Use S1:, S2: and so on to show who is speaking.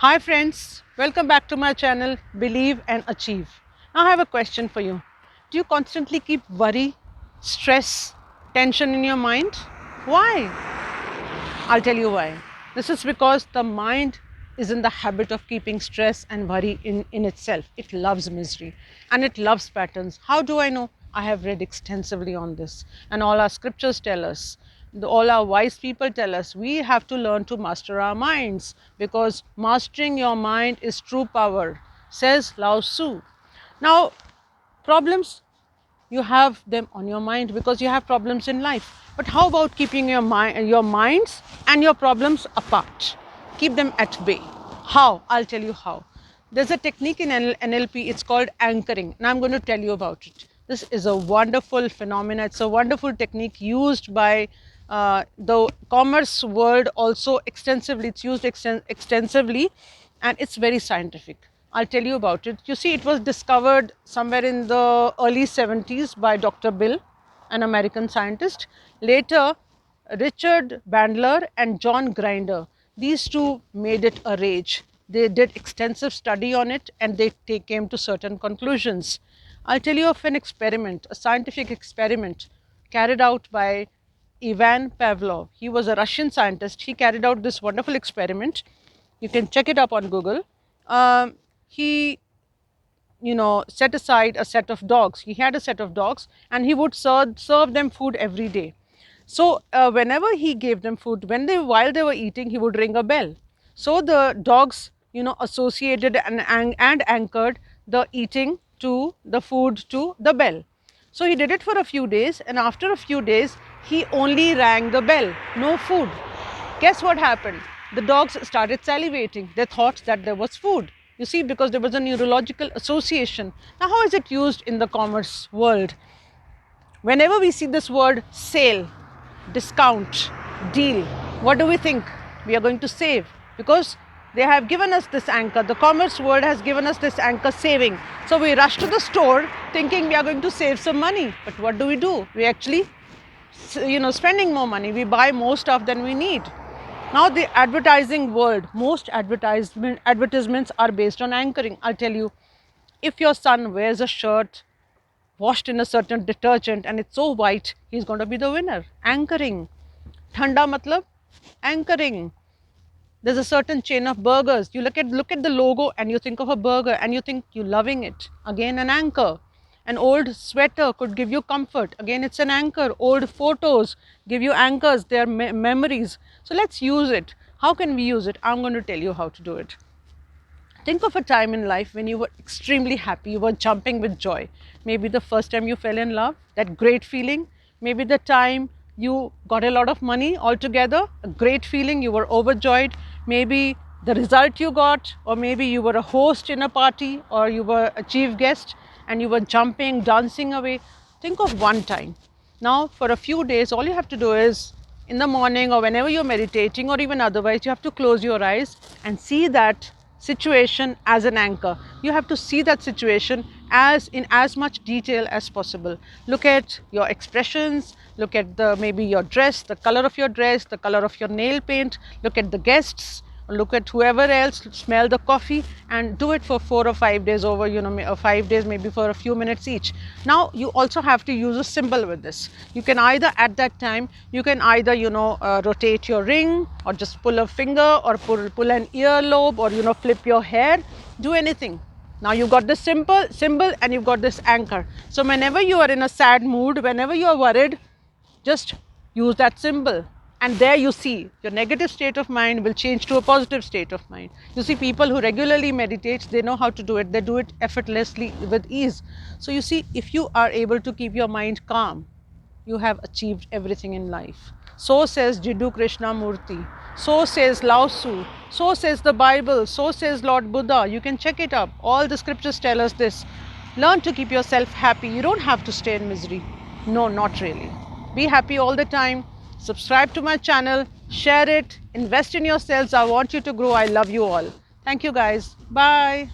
S1: Hi friends, welcome back to my channel Believe and Achieve. Now I have a question for you. Do you constantly keep worry, stress, tension in your mind? Why? I'll tell you why. This is because the mind is in the habit of keeping stress and worry in itself. It loves misery and it loves patterns. How do I know? I have read extensively on this, and all our scriptures tell us, all our wise people tell us, we have to learn to master our minds because mastering your mind is true power, says Lao Tzu. Now, problems, you have them on your mind because you have problems in life. But how about keeping your minds and your problems apart? Keep them at bay. How? I'll tell you how. There's a technique in NLP, it's called anchoring, and I'm going to tell you about it. This is a wonderful phenomenon. It's a wonderful technique used by the commerce world also extensively. It's used extensively, and it's very scientific. I'll tell you about it. You see, it was discovered somewhere in the early 70s by Dr. Bill, an American scientist. Later, Richard Bandler and John Grinder, these two made it a rage. They did extensive study on it and they came to certain conclusions. I'll tell you of an experiment, a scientific experiment carried out by Ivan Pavlov. He was a Russian scientist. He carried out this wonderful experiment. You can check it up on Google. He set aside a set of dogs. He had a set of dogs and he would serve them food every day. So whenever he gave them food, while they were eating, he would ring a bell. So the dogs associated and anchored the eating to the food to the bell. So he did it for a few days, and after a few days he only rang the bell, no food. Guess what happened? The dogs started salivating. They thought that there was food. You see, because there was a neurological association. Now, how is it used in the commerce world? Whenever we see this word sale, discount, deal, what do we think? We are going to save because they have given us this anchor. The commerce world has given us this anchor, saving. So we rush to the store thinking we are going to save some money. But what do? We actually, spending more money. We buy more stuff than we need. Now the advertising world, most advertisements are based on anchoring. I'll tell you, if your son wears a shirt washed in a certain detergent and it's so white, he's going to be the winner. Anchoring. Thanda matlab anchoring. There's a certain chain of burgers. You look at the logo and you think of a burger and you think you're loving it. Again, an anchor. An old sweater could give you comfort. Again, it's an anchor. Old photos give you anchors. They are memories. So let's use it. How can we use it? I'm going to tell you how to do it. Think of a time in life when you were extremely happy, you were jumping with joy. Maybe the first time you fell in love, that great feeling. Maybe the time you got a lot of money altogether, a great feeling, you were overjoyed. Maybe the result you got, or maybe you were a host in a party, or you were a chief guest and you were jumping, dancing away. Think of one time. Now, for a few days, all you have to do is in the morning or whenever you're meditating or even otherwise, you have to close your eyes and see that situation as an anchor. You have to see that situation in as much detail as possible. Look at your expressions, look at maybe your dress, the color of your dress, the color of your nail paint, look at the guests, look at whoever else, smell the coffee, and do it for 4 or 5 days over, 5 days, maybe for a few minutes each. Now you also have to use a symbol with this. You can either at that time, you can either rotate your ring, or just pull a finger, or pull an earlobe, or flip your hair, do anything. Now you've got this symbol and you've got this anchor. So whenever you are in a sad mood, whenever you are worried, just use that symbol. And there you see your negative state of mind will change to a positive state of mind. You see, people who regularly meditate, they know how to do it. They do it effortlessly with ease. So you see, if you are able to keep your mind calm, you have achieved everything in life. So says Jiddu Krishnamurti. So says Lao Tzu. So says the Bible. So says Lord Buddha. You can check it up. All the scriptures tell us this. Learn to keep yourself happy. You don't have to stay in misery. No, not really. Be happy all the time. Subscribe to my channel, share it, invest in yourselves. I want you to grow. I love you all. Thank you guys. Bye.